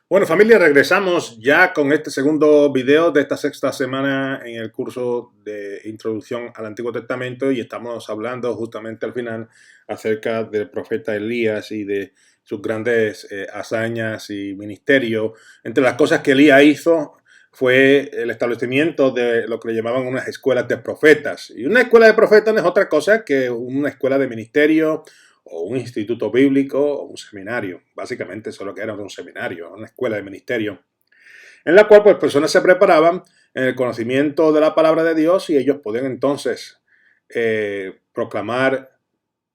Bueno, familia, regresamos ya con este segundo video de esta sexta semana en el curso de Introducción al Antiguo Testamento y estamos hablando justamente al final acerca del profeta Elías y de sus grandes hazañas y ministerio. Entre las cosas que Elías hizo fue el establecimiento de lo que le llamaban unas escuelas de profetas. Y una escuela de profetas no es otra cosa que una escuela de ministerio o un instituto bíblico o un seminario. Básicamente eso es lo que era un seminario, una escuela de ministerio, en la cual pues personas se preparaban en el conocimiento de la palabra de Dios y ellos podían entonces proclamar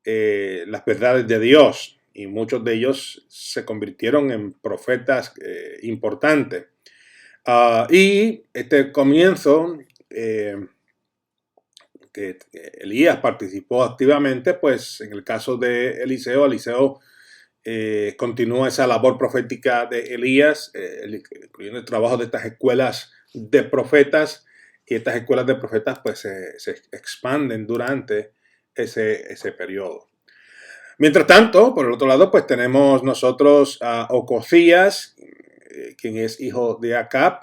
las verdades de Dios, y muchos de ellos se convirtieron en profetas importantes. Y este comienzo que Elías participó activamente, pues en el caso de Eliseo continúa esa labor profética de Elías, incluyendo el trabajo de estas escuelas de profetas, y estas escuelas de profetas pues se expanden durante ese periodo. Mientras tanto, por el otro lado, pues tenemos nosotros a Ocosías, quien es hijo de Acab,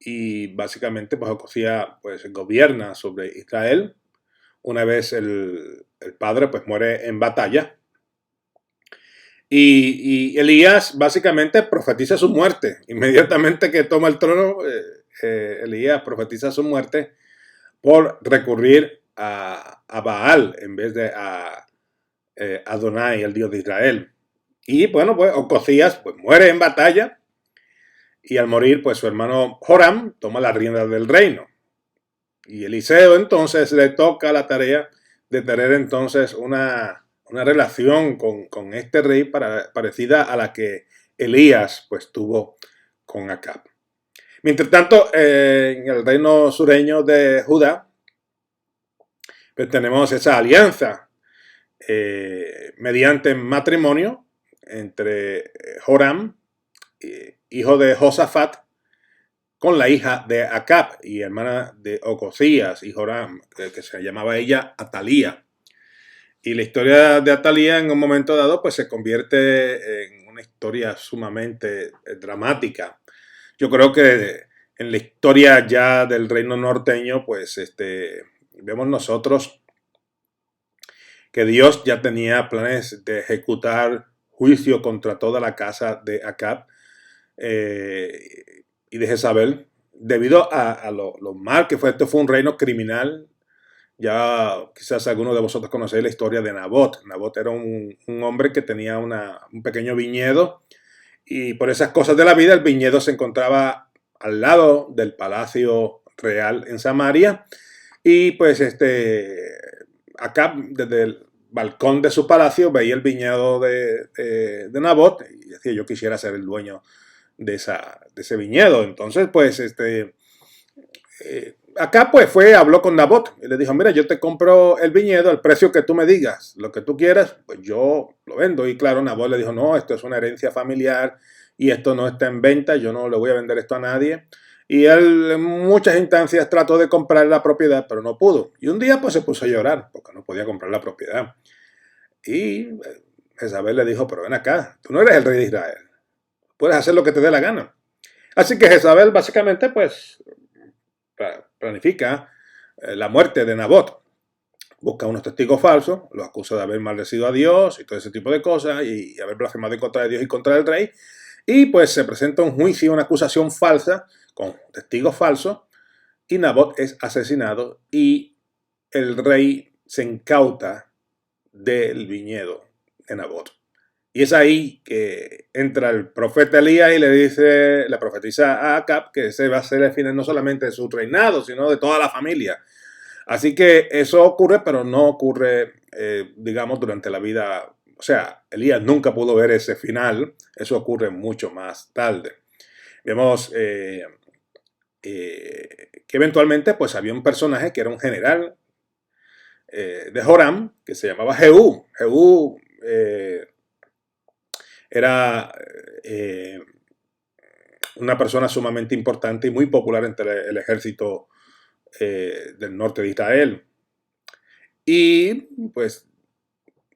y básicamente pues Ocosías pues gobierna sobre Israel. Una vez el padre pues muere en batalla, y Elías básicamente profetiza su muerte. Inmediatamente que toma el trono, Elías profetiza su muerte por recurrir a Baal en vez de a Adonai, el Dios de Israel. Y bueno, pues Ocosías pues, muere en batalla, y al morir, pues su hermano Joram toma la rienda del reino. Y Eliseo entonces le toca la tarea de tener entonces una relación con este rey parecida a la que Elías pues tuvo con Acab. Mientras tanto, en el reino sureño de Judá, pues tenemos esa alianza mediante matrimonio entre Joram, hijo de Josafat, con la hija de Acab y hermana de Ocosías y Joram, que se llamaba ella Atalía. Y la historia de Atalía en un momento dado pues se convierte en una historia sumamente dramática. Yo creo que en la historia ya del reino norteño pues vemos nosotros que Dios ya tenía planes de ejecutar juicio contra toda la casa de Acab y de Jezabel, debido a lo mal que fue. Esto fue un reino criminal. Ya quizás algunos de vosotros conocéis la historia de Nabot. Nabot era un hombre que tenía un pequeño viñedo, y por esas cosas de la vida el viñedo se encontraba al lado del palacio real en Samaria, y pues acá desde el balcón de su palacio veía el viñedo de Nabot y decía: yo quisiera ser el dueño de ese viñedo. Entonces pues acá pues habló con Nabot y le dijo: mira, yo te compro el viñedo al precio que tú me digas, lo que tú quieras, pues yo lo vendo. Y claro, Nabot le dijo: no, esto es una herencia familiar y esto no está en venta, yo no le voy a vender esto a nadie. Y él en muchas instancias trató de comprar la propiedad, pero no pudo. Y un día pues se puso a llorar porque no podía comprar la propiedad. Y Jezabel le dijo: pero ven acá, tú no eres el rey de Israel, puedes hacer lo que te dé la gana. Así que Jezabel básicamente pues planifica la muerte de Nabot. Busca unos testigos falsos, los acusa de haber maldecido a Dios y todo ese tipo de cosas, y haber blasfemado en contra de Dios y contra el rey. Y pues se presenta un juicio, una acusación falsa con testigos falsos, y Nabot es asesinado, y el rey se incauta del viñedo de Nabot. Y es ahí que entra el profeta Elías y le profetiza a Acab que ese va a ser el final no solamente de su reinado, sino de toda la familia. Así que eso ocurre, pero no ocurre, digamos, durante la vida. O sea, Elías nunca pudo ver ese final. Eso ocurre mucho más tarde. Vemos que eventualmente pues había un personaje que era un general de Joram, que se llamaba Jehú. Jehú era una persona sumamente importante y muy popular entre el ejército del norte de Israel. Y pues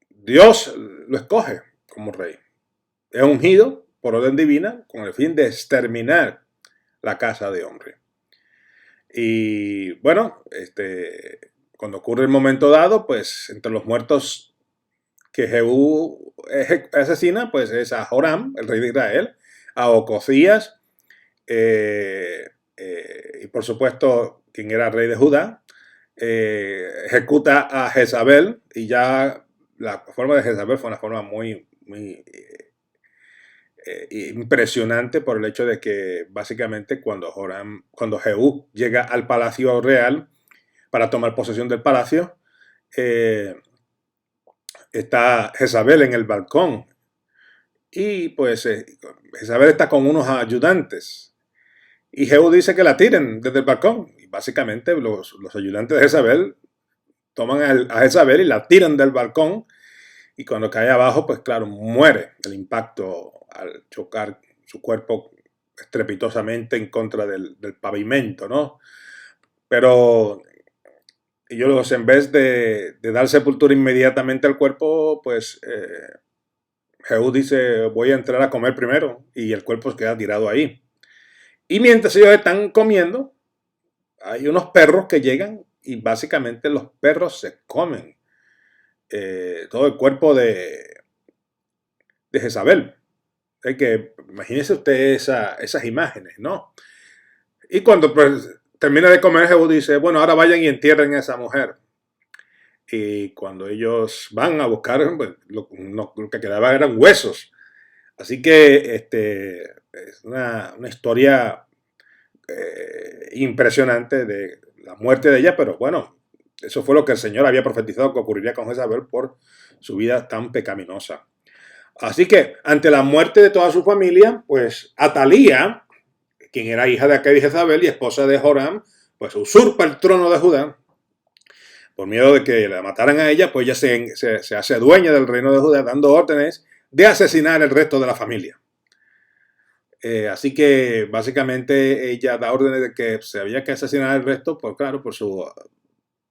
Dios lo escoge como rey. Es ungido, por orden divina con el fin de exterminar la casa de Omri. Y bueno, cuando ocurre el momento dado, pues entre los muertos que Jehú asesina, pues es a Joram, el rey de Israel, a Ocosías, y por supuesto, quien era rey de Judá, ejecuta a Jezabel, y ya la forma de Jezabel fue una forma muy impresionante por el hecho de que básicamente cuando Jehú llega al palacio real para tomar posesión del palacio, está Jezabel en el balcón y pues Jezabel está con unos ayudantes y Jehú dice que la tiren desde el balcón y básicamente los ayudantes de Jezabel toman a Jezabel y la tiran del balcón y cuando cae abajo pues claro muere el impacto al chocar su cuerpo estrepitosamente en contra del pavimento, ¿no? Pero ellos en vez de dar sepultura inmediatamente al cuerpo, pues Jehú dice, voy a entrar a comer primero, y el cuerpo se queda tirado ahí. Y mientras ellos están comiendo, hay unos perros que llegan y básicamente los perros se comen todo el cuerpo de Jezabel. Es que imagínese usted esas imágenes, ¿no? Y cuando pues, termina de comer, Jehú dice, bueno, ahora vayan y entierren a esa mujer. Y cuando ellos van a buscar, pues, lo que quedaba eran huesos. Así que es una historia impresionante de la muerte de ella, pero bueno, eso fue lo que el Señor había profetizado que ocurriría con Jezabel por su vida tan pecaminosa. Así que ante la muerte de toda su familia, pues Atalía, quien era hija de Aquel y Jezabel y esposa de Joram, pues usurpa el trono de Judá. Por miedo de que la mataran a ella, pues ella se hace dueña del reino de Judá, dando órdenes de asesinar el resto de la familia. Así que básicamente ella da órdenes de que se había que asesinar el resto, pues claro, por su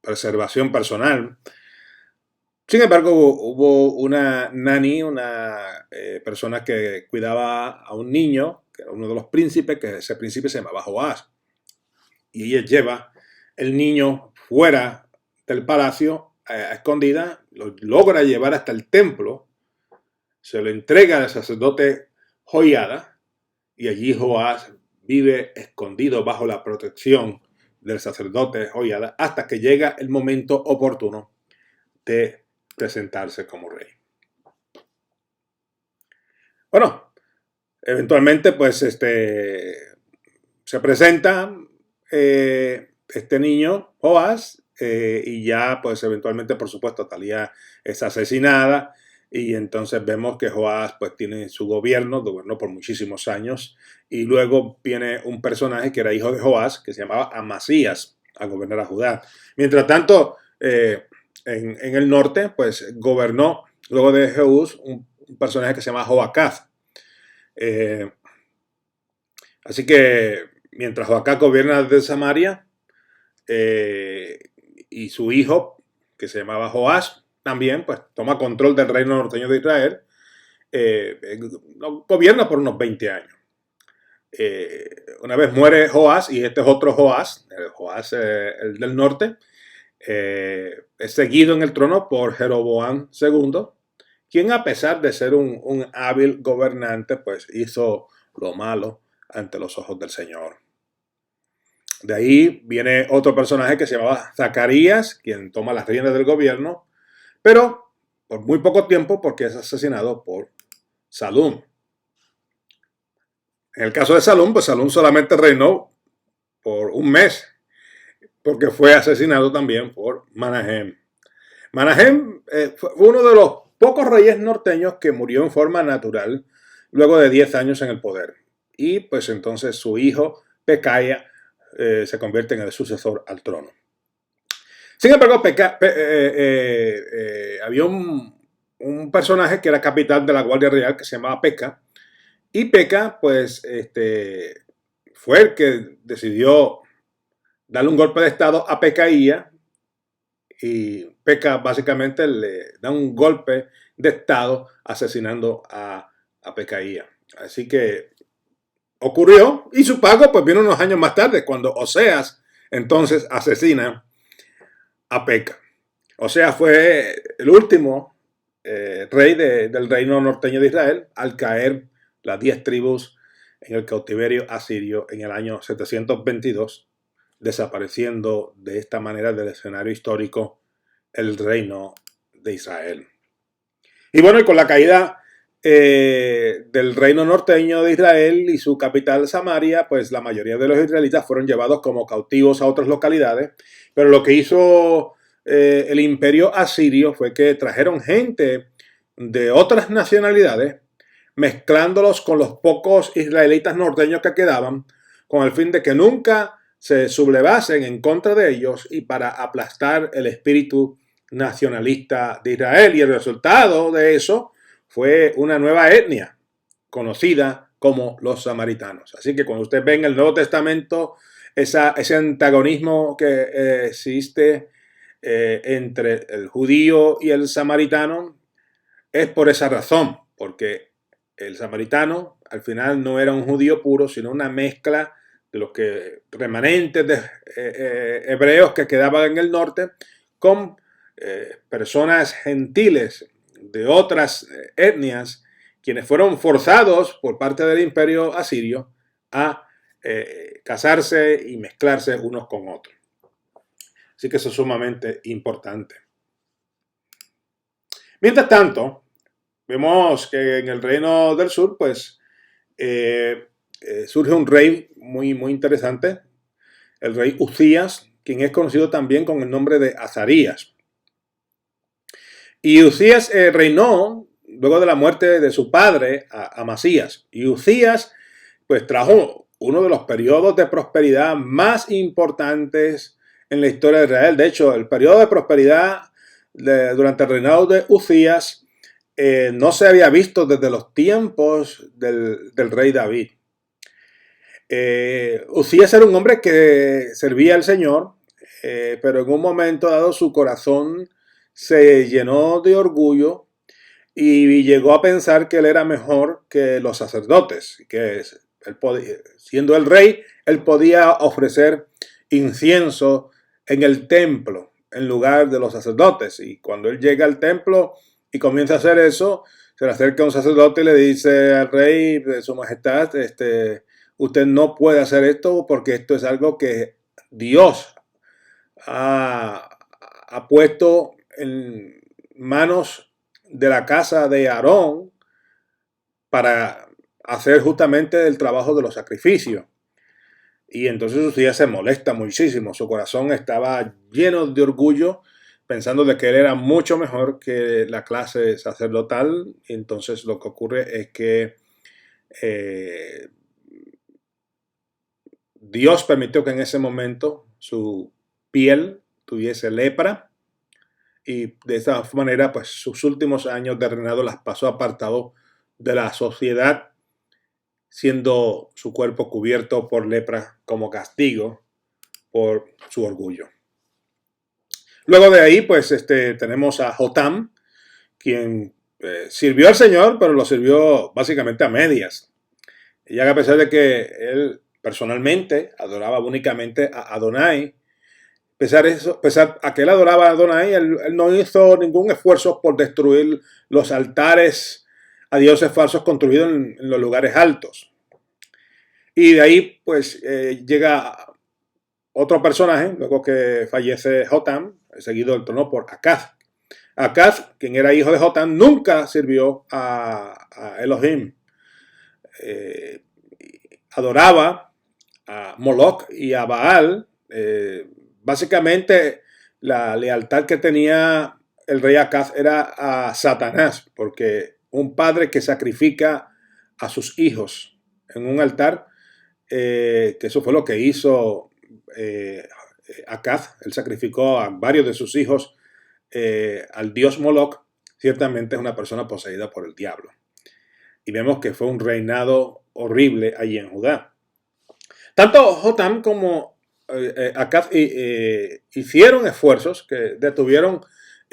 preservación personal. Sin embargo, hubo una nani, una persona que cuidaba a un niño, que era uno de los príncipes, que ese príncipe se llamaba Joás. Y ella lleva el niño fuera del palacio a escondida, lo logra llevar hasta el templo, se lo entrega al sacerdote Joiada y allí Joás vive escondido bajo la protección del sacerdote Joiada hasta que llega el momento oportuno de presentarse como rey. Bueno, eventualmente pues se presenta este niño Joás y ya pues eventualmente por supuesto Atalía es asesinada y entonces vemos que Joás pues tiene su gobernó por muchísimos años y luego viene un personaje que era hijo de Joás que se llamaba Amasías a gobernar a Judá. Mientras tanto en el norte pues gobernó luego de Jehú un personaje que se llama Joacaz. Así que mientras Joacaz gobierna desde Samaria y su hijo, que se llamaba Joás, también pues toma control del reino norteño de Israel, gobierna por unos 20 años. Una vez muere Joás, y este es otro Joás, el Joás el del norte, es seguido en el trono por Jeroboam II, quien a pesar de ser un hábil gobernante, pues hizo lo malo ante los ojos del Señor. De ahí viene otro personaje que se llamaba Zacarías, quien toma las riendas del gobierno, pero por muy poco tiempo porque es asesinado por Salum. En el caso de Salum, pues Salum solamente reinó por un mes, porque fue asesinado también por Manahem. Manahem fue uno de los pocos reyes norteños que murió en forma natural luego de 10 años en el poder. Y pues entonces su hijo, Pekaya, se convierte en el sucesor al trono. Sin embargo, había un personaje que era capitán de la Guardia Real que se llamaba Peka. Y Peka, pues, fue el que decidió darle un golpe de estado a Pekaía. Y Peka básicamente le da un golpe de estado asesinando a Pekaía. Así que ocurrió, y su pago pues vino unos años más tarde, cuando Oseas entonces asesina a Peca. Oseas fue el último rey del reino norteño de Israel al caer las 10 tribus en el cautiverio asirio en el año 722, desapareciendo de esta manera del escenario histórico el reino de Israel. Y bueno, y con la caída del reino norteño de Israel y su capital Samaria, pues la mayoría de los israelitas fueron llevados como cautivos a otras localidades, pero lo que hizo el imperio asirio fue que trajeron gente de otras nacionalidades, mezclándolos con los pocos israelitas norteños que quedaban, con el fin de que nunca se sublevasen en contra de ellos y para aplastar el espíritu nacionalista de Israel. Y el resultado de eso fue una nueva etnia conocida como los samaritanos. Así que cuando usted ve en el Nuevo Testamento ese antagonismo que existe entre el judío y el samaritano, es por esa razón, porque el samaritano al final no era un judío puro, sino una mezcla de los remanentes de hebreos que quedaban en el norte con personas gentiles de otras etnias, quienes fueron forzados por parte del imperio asirio a casarse y mezclarse unos con otros. Así que eso es sumamente importante. Mientras tanto, vemos que en el reino del sur, pues, surge un rey muy, muy interesante, el rey Uzías, quien es conocido también con el nombre de Azarías. Y Uzías reinó luego de la muerte de su padre, Amasías. Y Uzías, pues, trajo uno de los periodos de prosperidad más importantes en la historia de Israel. De hecho, el periodo de prosperidad durante el reinado de Uzías no se había visto desde los tiempos del rey David. Uzías era un hombre que servía al Señor, pero en un momento dado su corazón se llenó de orgullo y llegó a pensar que él era mejor que los sacerdotes, que él podía, siendo el rey, él podía ofrecer incienso en el templo en lugar de los sacerdotes. Y cuando él llega al templo y comienza a hacer eso, se le acerca un sacerdote y le dice al rey de su majestad, usted no puede hacer esto porque esto es algo que Dios ha puesto en manos de la casa de Aarón para hacer justamente el trabajo de los sacrificios. Y entonces Uzías se molesta muchísimo, su corazón estaba lleno de orgullo, pensando de que él era mucho mejor que la clase sacerdotal. Y entonces lo que ocurre es que Dios permitió que en ese momento su piel tuviese lepra, y de esa manera pues sus últimos años de reinado las pasó apartado de la sociedad, siendo su cuerpo cubierto por lepra como castigo por su orgullo. Luego de ahí pues tenemos a Jotam, quien sirvió al Señor, pero lo sirvió básicamente a medias. Y a pesar de que él personalmente adoraba únicamente a Adonai, pesar a que él adoraba a Adonai, él no hizo ningún esfuerzo por destruir los altares a dioses falsos construidos en los lugares altos. Y de ahí pues llega otro personaje, luego que fallece Jotam, seguido del trono por Acaz. Acaz, quien era hijo de Jotam, nunca sirvió a Elohim. Adoraba a Moloch y a Baal. Básicamente la lealtad que tenía el rey Acaz era a Satanás, porque un padre que sacrifica a sus hijos en un altar, que eso fue lo que hizo Acaz, él sacrificó a varios de sus hijos al dios Moloch, ciertamente es una persona poseída por el diablo. Y vemos que fue un reinado horrible allí en Judá. Tanto Jotam como Acaz hicieron esfuerzos que detuvieron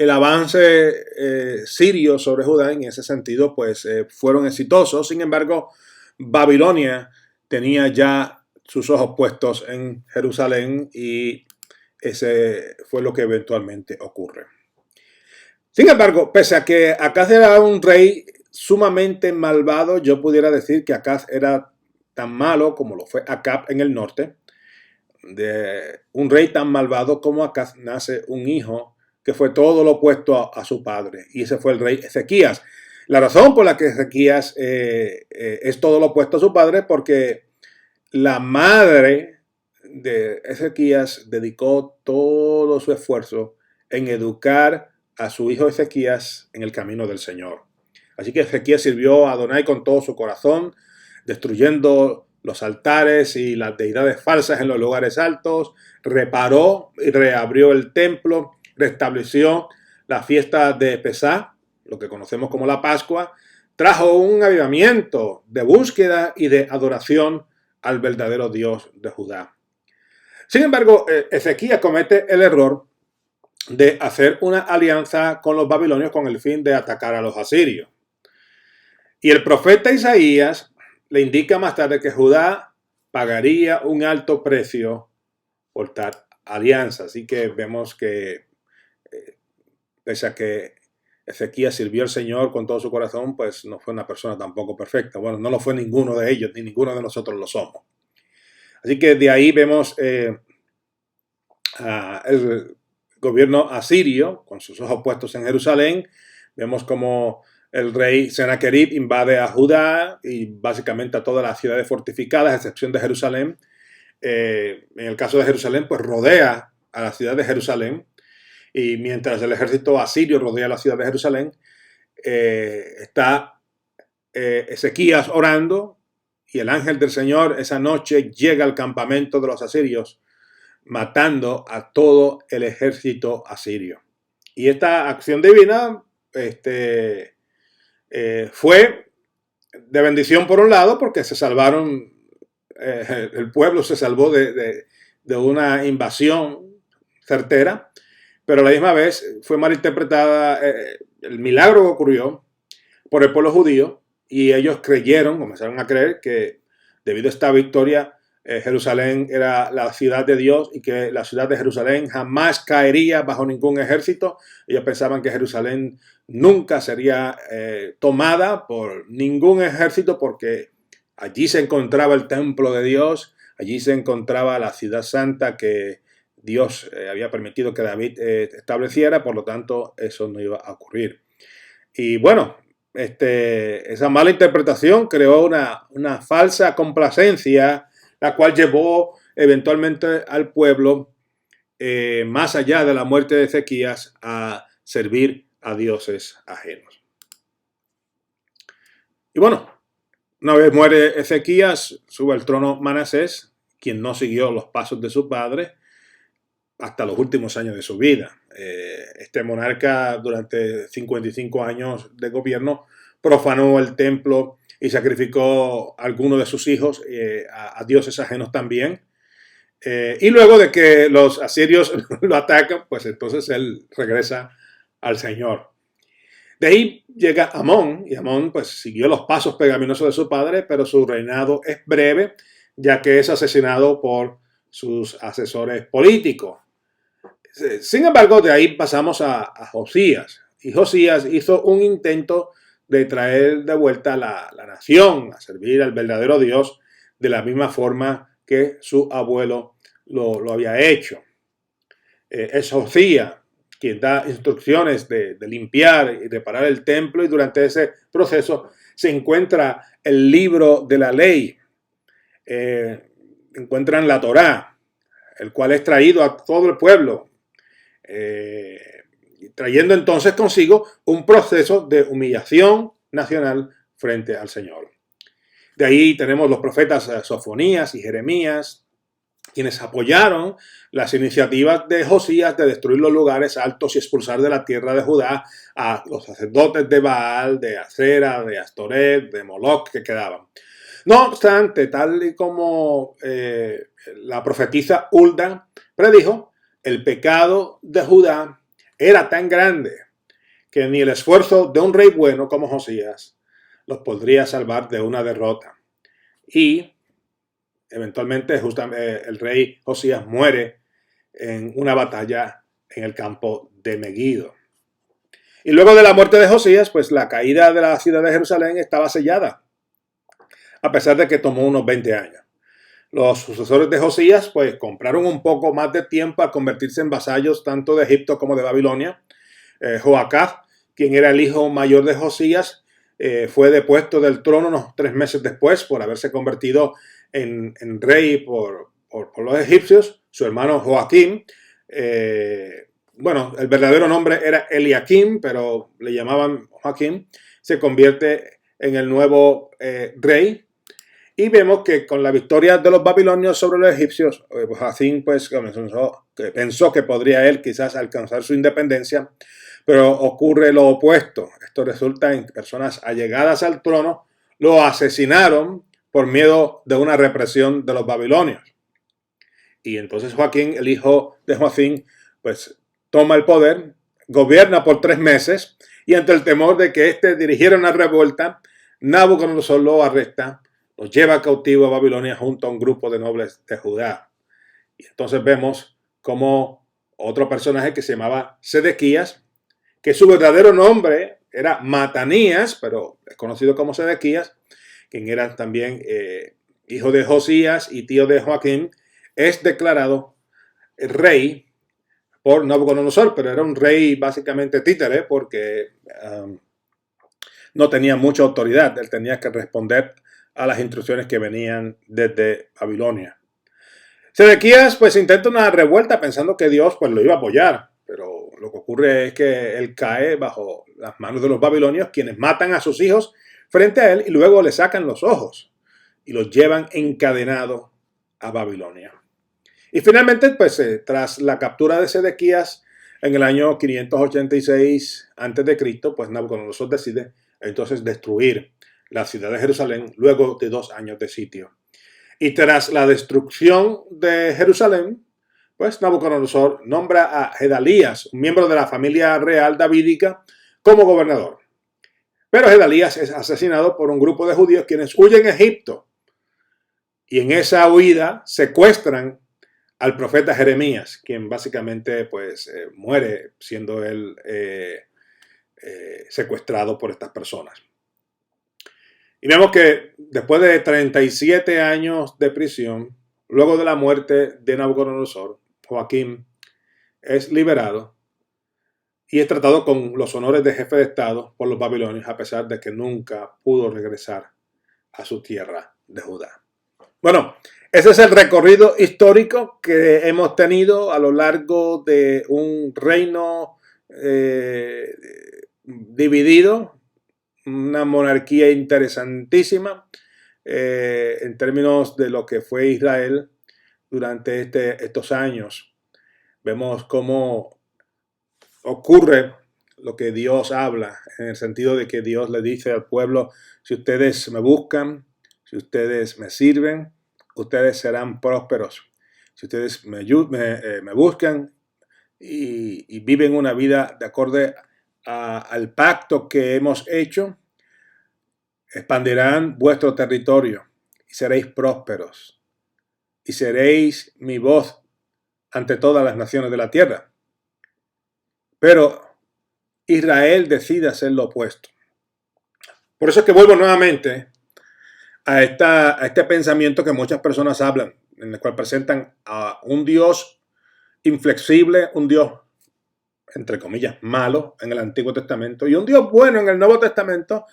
el avance sirio sobre Judá en ese sentido pues fueron exitosos. Sin embargo, Babilonia tenía ya sus ojos puestos en Jerusalén y ese fue lo que eventualmente ocurre. Sin embargo, pese a que Acaz era un rey sumamente malvado, yo pudiera decir que Acaz era tan malo como lo fue Acab en el norte. De un rey tan malvado como Acaz nace un hijo que fue todo lo opuesto a su padre, y ese fue el rey Ezequías. La razón por la que Ezequías es todo lo opuesto a su padre, porque la madre de Ezequías dedicó todo su esfuerzo en educar a su hijo Ezequías en el camino del Señor. Así que Ezequías sirvió a Adonai con todo su corazón, destruyendo los altares y las deidades falsas en los lugares altos, reparó y reabrió el templo, restableció la fiesta de Pesá, lo que conocemos como la Pascua, trajo un avivamiento de búsqueda y de adoración al verdadero Dios de Judá. Sin embargo, Ezequías comete el error de hacer una alianza con los babilonios con el fin de atacar a los asirios. Y el profeta Isaías le indica más tarde que Judá pagaría un alto precio por tal alianza. Así que vemos que, pese a que Ezequías sirvió al Señor con todo su corazón, pues no fue una persona tampoco perfecta. Bueno, no lo fue ninguno de ellos, ni ninguno de nosotros lo somos. Así que de ahí vemos el gobierno asirio, con sus ojos puestos en Jerusalén. Vemos como el rey Sennacherib invade a Judá y básicamente a todas las ciudades fortificadas, a excepción de Jerusalén. En el caso de Jerusalén, pues rodea a la ciudad de Jerusalén. Y mientras el ejército asirio rodea la ciudad de Jerusalén, está Ezequías orando, y el ángel del Señor esa noche llega al campamento de los asirios, matando a todo el ejército asirio. Y esta acción divina fue de bendición por un lado, porque se salvaron, el pueblo se salvó de una invasión certera, pero a la misma vez fue malinterpretada. El milagro ocurrió por el pueblo judío y ellos comenzaron a creer que debido a esta victoria Jerusalén era la ciudad de Dios y que la ciudad de Jerusalén jamás caería bajo ningún ejército. Ellos pensaban que Jerusalén nunca sería tomada por ningún ejército, porque allí se encontraba el templo de Dios, allí se encontraba la ciudad santa que Dios había permitido que David estableciera, por lo tanto eso no iba a ocurrir. Y bueno, esa mala interpretación creó una falsa complacencia, la cual llevó eventualmente al pueblo, más allá de la muerte de Ezequías, a servir a dioses ajenos. Y bueno, una vez muere Ezequías, sube al trono Manasés, quien no siguió los pasos de su padre hasta los últimos años de su vida. Este monarca, durante 55 años de gobierno, profanó el templo y sacrificó a algunos de sus hijos a dioses ajenos también. Y luego de que los asirios lo atacan, pues entonces él regresa al Señor. De ahí llega Amón, y Amón pues siguió los pasos pecaminosos de su padre, pero su reinado es breve, ya que es asesinado por sus asesores políticos. Sin embargo, de ahí pasamos a Josías. Y Josías hizo un intento de traer de vuelta la nación a servir al verdadero Dios de la misma forma que su abuelo lo había hecho. Es Josías quien da instrucciones de limpiar y reparar el templo, y durante ese proceso se encuentra el libro de la ley. Encuentran la Torá, el cual es traído a todo el pueblo, trayendo entonces consigo un proceso de humillación nacional frente al Señor. De ahí tenemos los profetas Sofonías y Jeremías, quienes apoyaron las iniciativas de Josías de destruir los lugares altos y expulsar de la tierra de Judá a los sacerdotes de Baal, de Acera, de Astoret, de Moloc que quedaban. No obstante, tal y como la profetisa Hulda predijo, el pecado de Judá era tan grande que ni el esfuerzo de un rey bueno como Josías los podría salvar de una derrota. Y eventualmente el rey Josías muere en una batalla en el campo de Megiddo. Y luego de la muerte de Josías, pues la caída de la ciudad de Jerusalén estaba sellada, a pesar de que tomó unos 20 años. Los sucesores de Josías pues compraron un poco más de tiempo al convertirse en vasallos tanto de Egipto como de Babilonia. Joacaz, quien era el hijo mayor de Josías, fue depuesto del trono unos 3 meses después por haberse convertido en rey por los egipcios. Su hermano Joaquín, el verdadero nombre era Eliakim, pero le llamaban Joaquín, se convierte en el nuevo rey. Y vemos que con la victoria de los babilonios sobre los egipcios, Joacim pues pensó que podría él quizás alcanzar su independencia, pero ocurre lo opuesto. Esto resulta en personas allegadas al trono lo asesinaron por miedo de una represión de los babilonios. Y entonces Joaquín, el hijo de Joacim, pues toma el poder, gobierna por 3 meses y ante el temor de que éste dirigiera una revuelta, Nabucodonosor lo arresta, lo lleva cautivo a Babilonia junto a un grupo de nobles de Judá. Y entonces vemos como otro personaje que se llamaba Sedequías, que su verdadero nombre era Matanías, pero es conocido como Sedequías, quien era también hijo de Josías y tío de Joaquín, es declarado rey por Nabucodonosor, pero era un rey básicamente títere porque no tenía mucha autoridad. Él tenía que responder a las instrucciones que venían desde Babilonia. Sedequías pues intenta una revuelta pensando que Dios pues lo iba a apoyar, pero lo que ocurre es que él cae bajo las manos de los babilonios, quienes matan a sus hijos frente a él y luego le sacan los ojos y los llevan encadenado a Babilonia. Y finalmente pues tras la captura de Sedequías en el año 586 a.C., pues Nabucodonosor decide entonces destruir la ciudad de Jerusalén luego de 2 años de sitio. Y tras la destrucción de Jerusalén, pues Nabucodonosor nombra a Gedalías, un miembro de la familia real davídica, como gobernador. Pero Gedalías es asesinado por un grupo de judíos quienes huyen a Egipto. Y en esa huida secuestran al profeta Jeremías, quien básicamente pues muere siendo él secuestrado por estas personas. Y vemos que después de 37 años de prisión, luego de la muerte de Nabucodonosor, Joaquín es liberado y es tratado con los honores de jefe de Estado por los babilonios, a pesar de que nunca pudo regresar a su tierra de Judá. Bueno, ese es el recorrido histórico que hemos tenido a lo largo de un reino dividido, una monarquía interesantísima en términos de lo que fue Israel durante estos años. Vemos cómo ocurre lo que Dios habla, en el sentido de que Dios le dice al pueblo: si ustedes me buscan, si ustedes me sirven, ustedes serán prósperos. Si ustedes me buscan y viven una vida de acorde al pacto que hemos hecho, expandirán vuestro territorio y seréis prósperos y seréis mi voz ante todas las naciones de la tierra. Pero Israel decide hacer lo opuesto. Por eso es que vuelvo nuevamente a este pensamiento que muchas personas hablan, en el cual presentan a un Dios inflexible, un Dios entre comillas malo en el Antiguo Testamento y un Dios bueno en el Nuevo Testamento,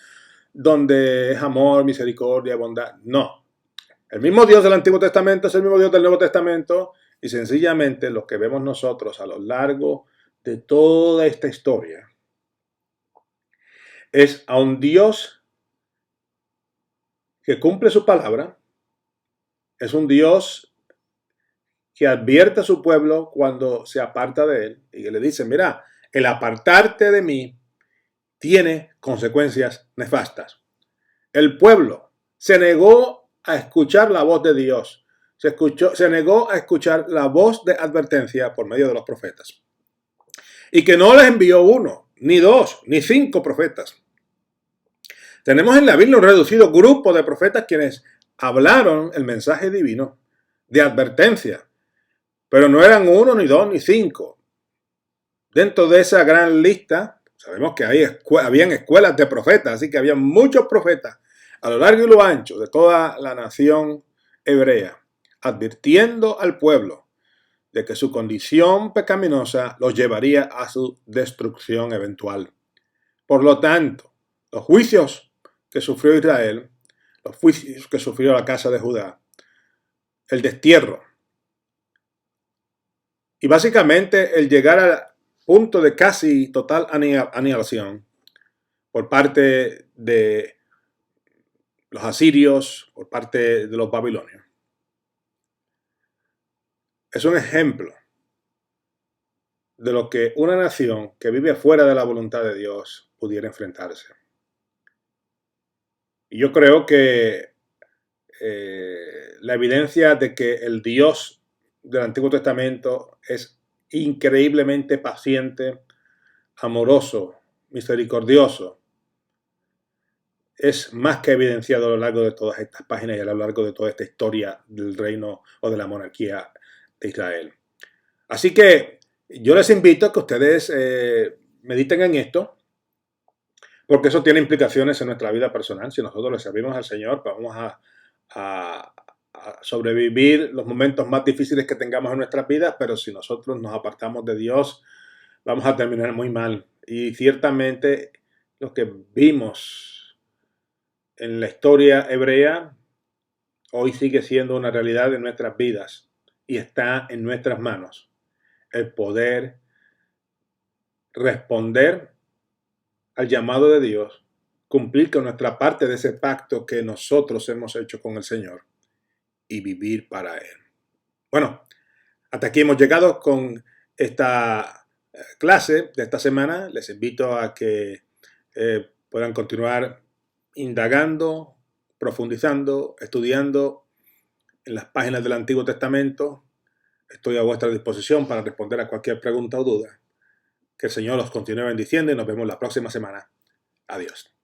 donde es amor, misericordia, bondad. No. El mismo Dios del Antiguo Testamento es el mismo Dios del Nuevo Testamento y sencillamente lo que vemos nosotros a lo largo de toda esta historia es a un Dios que cumple su palabra, es un Dios que advierte a su pueblo cuando se aparta de él y que le dice: mira, el apartarte de mí tiene consecuencias nefastas. El pueblo se negó a escuchar la voz de Dios, se negó a escuchar la voz de advertencia por medio de los profetas. y que no les envió uno, ni dos, ni cinco profetas. Tenemos en la Biblia un reducido grupo de profetas quienes hablaron el mensaje divino de advertencia, pero no eran uno, ni dos, ni cinco. Dentro de esa gran lista, sabemos que habían escuelas de profetas, así que había muchos profetas a lo largo y lo ancho de toda la nación hebrea, advirtiendo al pueblo de que su condición pecaminosa los llevaría a su destrucción eventual. Por lo tanto, los juicios que sufrió Israel, los juicios que sufrió la casa de Judá, el destierro y básicamente el llegar al punto de casi total aniquilación por parte de los asirios, por parte de los babilonios, es un ejemplo de lo que una nación que vive fuera de la voluntad de Dios pudiera enfrentarse. Y yo creo que la evidencia de que el Dios del Antiguo Testamento es increíblemente paciente, amoroso, misericordioso, es más que evidenciado a lo largo de todas estas páginas y a lo largo de toda esta historia del reino o de la monarquía de Israel. Así que yo les invito a que ustedes mediten en esto, porque eso tiene implicaciones en nuestra vida personal. Si nosotros le servimos al Señor, pues vamos a sobrevivir los momentos más difíciles que tengamos en nuestras vidas, pero si nosotros nos apartamos de Dios, vamos a terminar muy mal. Y ciertamente lo que vimos en la historia hebrea hoy sigue siendo una realidad en nuestras vidas y está en nuestras manos el poder responder al llamado de Dios, cumplir con nuestra parte de ese pacto que nosotros hemos hecho con el Señor y vivir para Él. Bueno, hasta aquí hemos llegado con esta clase de esta semana. Les invito a que puedan continuar indagando, profundizando, estudiando en las páginas del Antiguo Testamento. Estoy a vuestra disposición para responder a cualquier pregunta o duda. Que el Señor los continúe bendiciendo y nos vemos la próxima semana. Adiós.